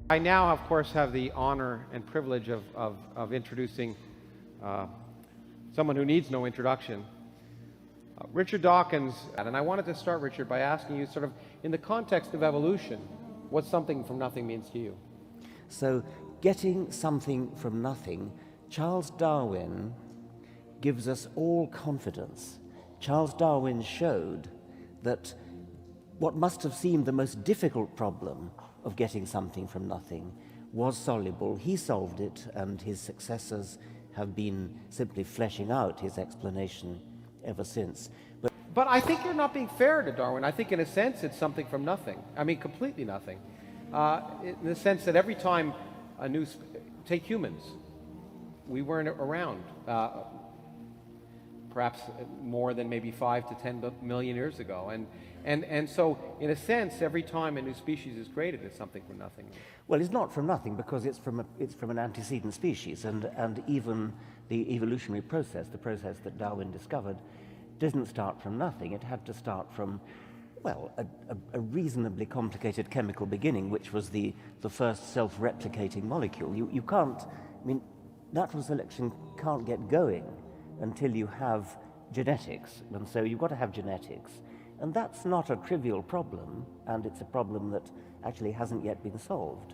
I now, of course, have the honor and privilege of introducing someone who needs no introduction, Richard Dawkins. And I wanted to start, Richard, by asking you, sort of, in the context of evolution, what something from nothing means to you. So, getting something from nothing, Charles Darwin gives us all confidence. Charles Darwin showed that what must have seemed the most difficult problem of getting something from nothing was soluble. He solved it, and his successors have been simply fleshing out his explanation ever since. But I think you're not being fair to Darwin. I think in a sense it's something from nothing. I mean, completely nothing. In the sense that every time a new, take humans, we weren't around perhaps more than maybe 5 to 10 million years ago. And so, in a sense, every time a new species is created, it's something from nothing. Well, it's not from nothing, because it's from an antecedent species, and even the evolutionary process, the process that Darwin discovered, didn't start from nothing. It had to start from, well, a reasonably complicated chemical beginning, which was the first self-replicating molecule. You can't, I mean, natural selection can't get going until you have genetics, and so you've got to have genetics. And that's not a trivial problem, and it's a problem that actually hasn't yet been solved.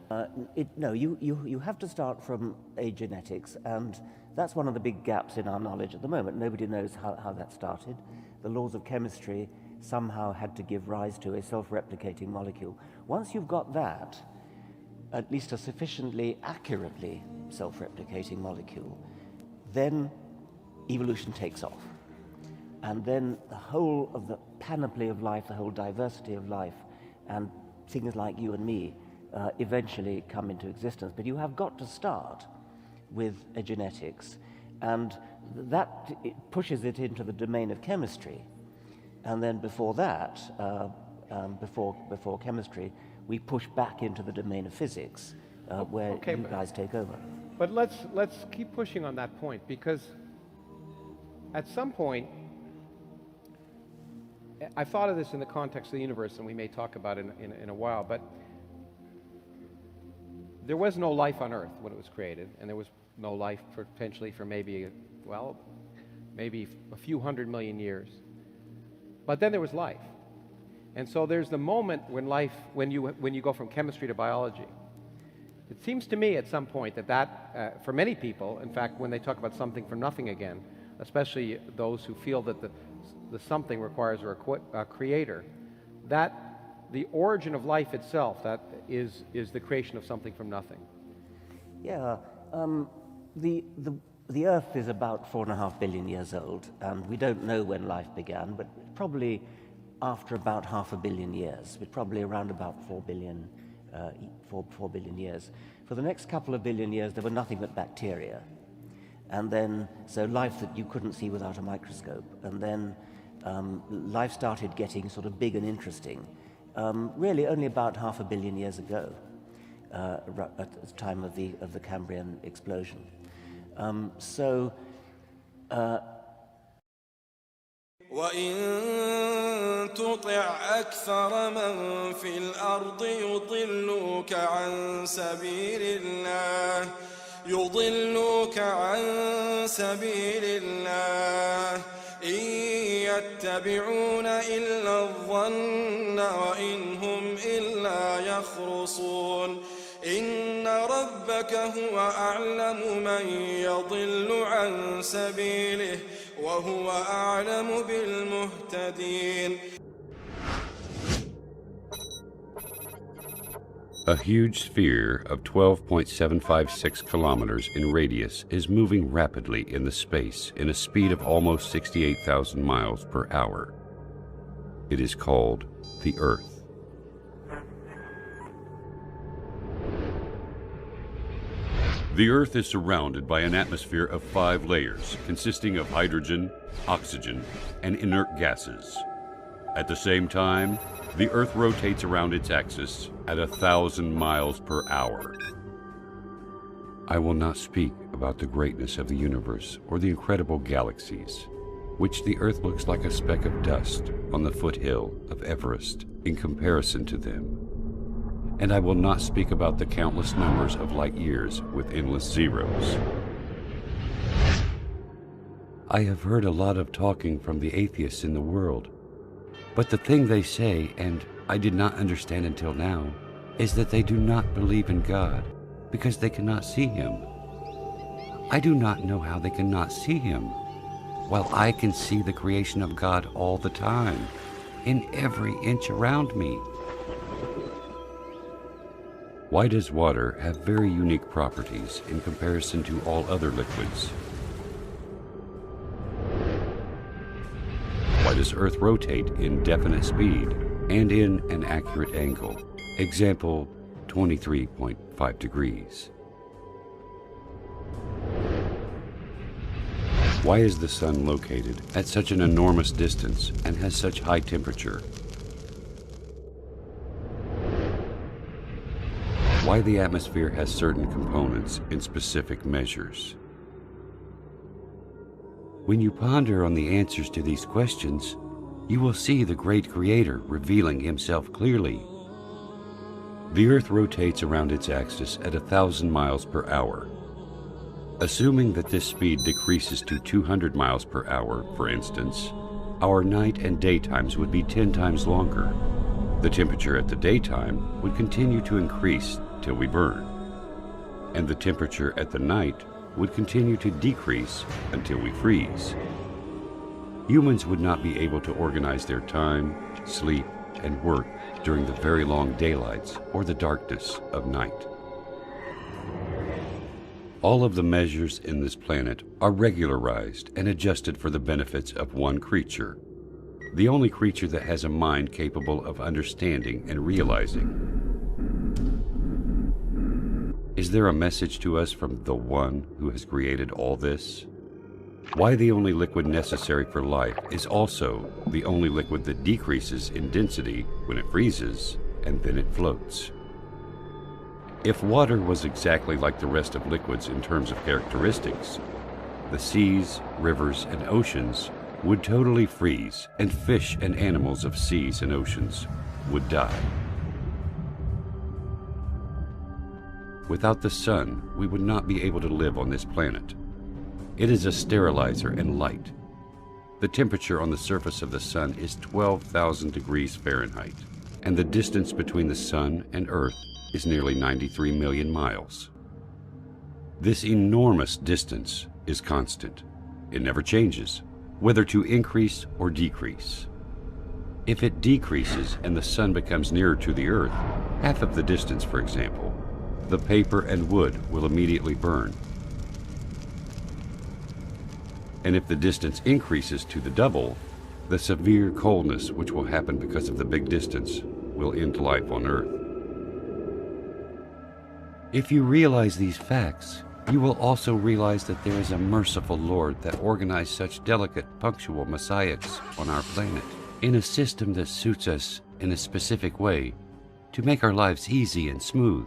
No, you have to start from a genetics, and that's one of the big gaps in our knowledge at the moment. Nobody knows how that started. The laws of chemistry somehow had to give rise to a self-replicating molecule. Once you've got that, at least a sufficiently accurately self-replicating molecule, then evolution takes off. And then the whole of the panoply of life, the whole diversity of life, and things like you and me eventually come into existence. But you have got to start with a genetics, and that pushes it into the domain of chemistry. And then before that, before chemistry, we push back into the domain of physics, where you guys take over. But let's keep pushing on that point, because at some point, I've thought of this in the context of the universe, and we may talk about it in a while, but there was no life on Earth when it was created, and there was no life potentially for maybe a few 100 million years. But then there was life. And so there's the moment when you go from chemistry to biology. It seems to me at some point that for many people, in fact, when they talk about something from nothing again, especially those who feel that the something requires a creator, that the origin of life itself, that is the creation of something from nothing. Yeah, the Earth is about 4.5 billion years old, and we don't know when life began, but probably after about 500 million years, but probably around about 4 billion years. For the next couple of billion years, there were nothing but bacteria. And then, so life that you couldn't see without a microscope. And then life started getting sort of big and interesting, really only about 500 million years ago, at the time of the Cambrian explosion. وإن تطع أكثر من في الأرض يضلوك عن سبيل الله إن يتبعون إلا الظن وإن هم إلا يخرصون إن ربك هو أعلم من يضل عن سبيله وهو أعلم بالمهتدين. A huge sphere of 12.756 kilometers in radius is moving rapidly in the space in a speed of almost 68,000 miles per hour. It is called the Earth. The Earth is surrounded by an atmosphere of 5 layers consisting of hydrogen, oxygen, and inert gases. At the same time, the Earth rotates around its axis at 1,000 miles per hour. I will not speak about the greatness of the universe or the incredible galaxies, which the Earth looks like a speck of dust on the foothill of Everest in comparison to them. and I will not speak about the countless numbers of light years with endless zeros. I have heard a lot of talking from the atheists in the world, but the thing they say, and I did not understand until now, is that they do not believe in God because they cannot see Him. I do not know how they cannot see Him, while I can see the creation of God all the time, in every inch around me. Why does water have very unique properties in comparison to all other liquids? Why does Earth rotate in definite speed and in an accurate angle? Example, 23.5 degrees. Why is the Sun located at such an enormous distance and has such high temperature? Why the atmosphere has certain components in specific measures? When you ponder on the answers to these questions, you will see the great Creator revealing Himself clearly. The Earth rotates around its axis at 1,000 miles per hour. Assuming that this speed decreases to 200 miles per hour, for instance, our night and daytimes would be 10 times longer. The temperature at the daytime would continue to increase till we burn, and the temperature at the night would continue to decrease until we freeze. Humans would not be able to organize their time, sleep, and work during the very long daylights or the darkness of night. All of the measures in this planet are regularized and adjusted for the benefits of one creature, the only creature that has a mind capable of understanding and realizing. Is there a message to us from the One who has created all this? Why the only liquid necessary for life is also the only liquid that decreases in density when it freezes, and then it floats. If water was exactly like the rest of liquids in terms of characteristics, the seas, rivers, and oceans would totally freeze, and fish and animals of seas and oceans would die. Without the sun, we would not be able to live on this planet. It is a sterilizer and light. The temperature on the surface of the sun is 12,000 degrees Fahrenheit, and the distance between the sun and Earth is nearly 93 million miles. This enormous distance is constant. It never changes, whether to increase or decrease. If it decreases and the sun becomes nearer to the Earth, half of the distance, for example, the paper and wood will immediately burn. And if the distance increases to the double, the severe coldness which will happen because of the big distance will end life on Earth. If you realize these facts, you will also realize that there is a merciful Lord that organized such delicate, punctual messiahs on our planet in a system that suits us in a specific way to make our lives easy and smooth.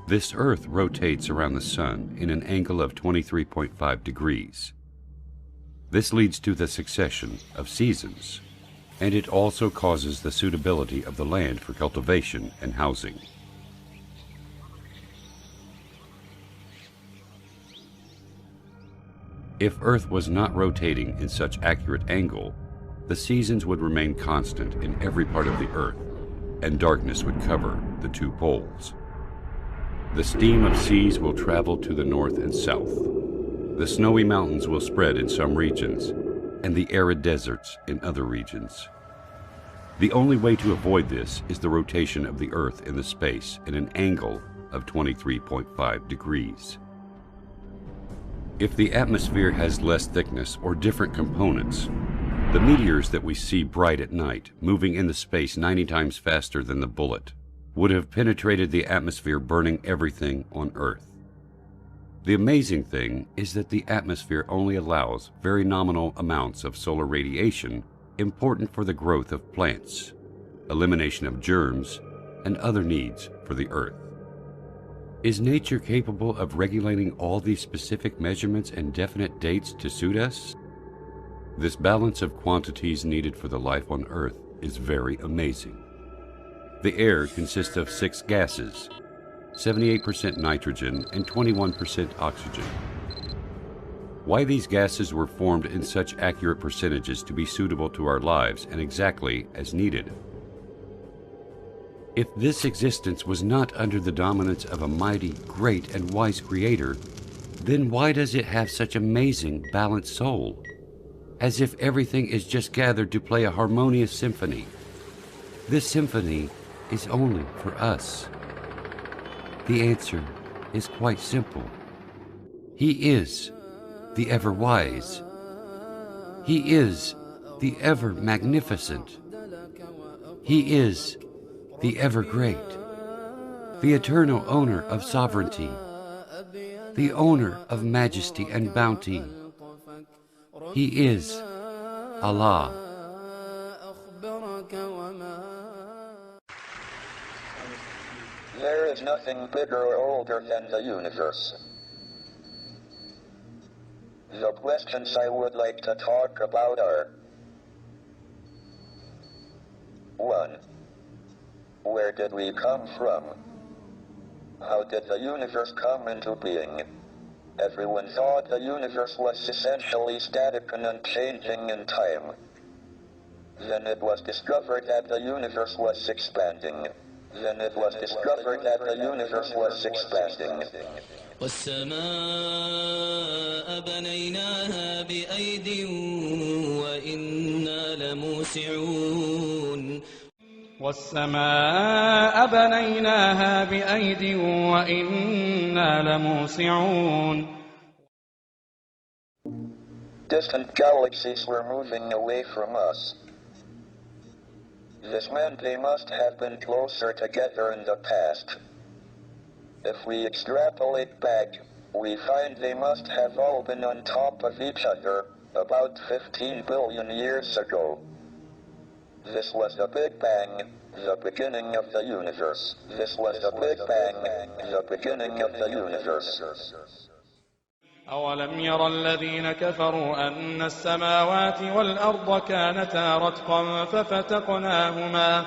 This Earth rotates around the Sun in an angle of 23.5 degrees. This leads to the succession of seasons, and it also causes the suitability of the land for cultivation and housing. If Earth was not rotating in such accurate angle, the seasons would remain constant in every part of the Earth, and darkness would cover the two poles. The steam of seas will travel to the north and south. The snowy mountains will spread in some regions, and the arid deserts in other regions. The only way to avoid this is the rotation of the Earth in the space in an angle of 23.5 degrees. If the atmosphere has less thickness or different components, the meteors that we see bright at night, moving in the space 90 times faster than the bullet, would have penetrated the atmosphere, burning everything on Earth. The amazing thing is that the atmosphere only allows very nominal amounts of solar radiation important for the growth of plants, elimination of germs, and other needs for the Earth. Is nature capable of regulating all these specific measurements and definite dates to suit us? This balance of quantities needed for the life on Earth is very amazing. The air consists of 6 gases, 78% nitrogen and 21% oxygen. Why these gases were formed in such accurate percentages to be suitable to our lives and exactly as needed? If this existence was not under the dominance of a mighty, great, and wise Creator, then why does it have such amazing, balanced soul? As if everything is just gathered to play a harmonious symphony. This symphony is only for us. The answer is quite simple. He is the ever-wise. He is the ever-magnificent. He is the ever-great, the eternal owner of sovereignty, the owner of majesty and bounty. He is Allah. There is nothing bigger or older than the universe. The questions I would like to talk about are: 1. Where did we come from? How did the universe come into being? Everyone thought the universe was essentially static and unchanging in time. Then it was discovered that the universe was expanding. Then it was discovered that the universe was expanding. والسماء بنيناها بأيد وإنا لموسعون والسماء بنيناها بأيد وإنا لموسعون. Distant galaxies were moving away from us. This meant they must have been closer together in the past. If we extrapolate back, we find they must have all been on top of each other about 15 billion years ago. This was the Big Bang, the beginning of the universe. This was the Big Bang, the beginning of the universe. أولم ير الذين كفروا أن السماوات والأرض كانتا رتقا ففتقناهما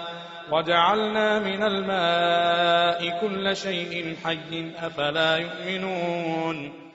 وجعلنا من الماء كل شيء حي أفلا يؤمنون.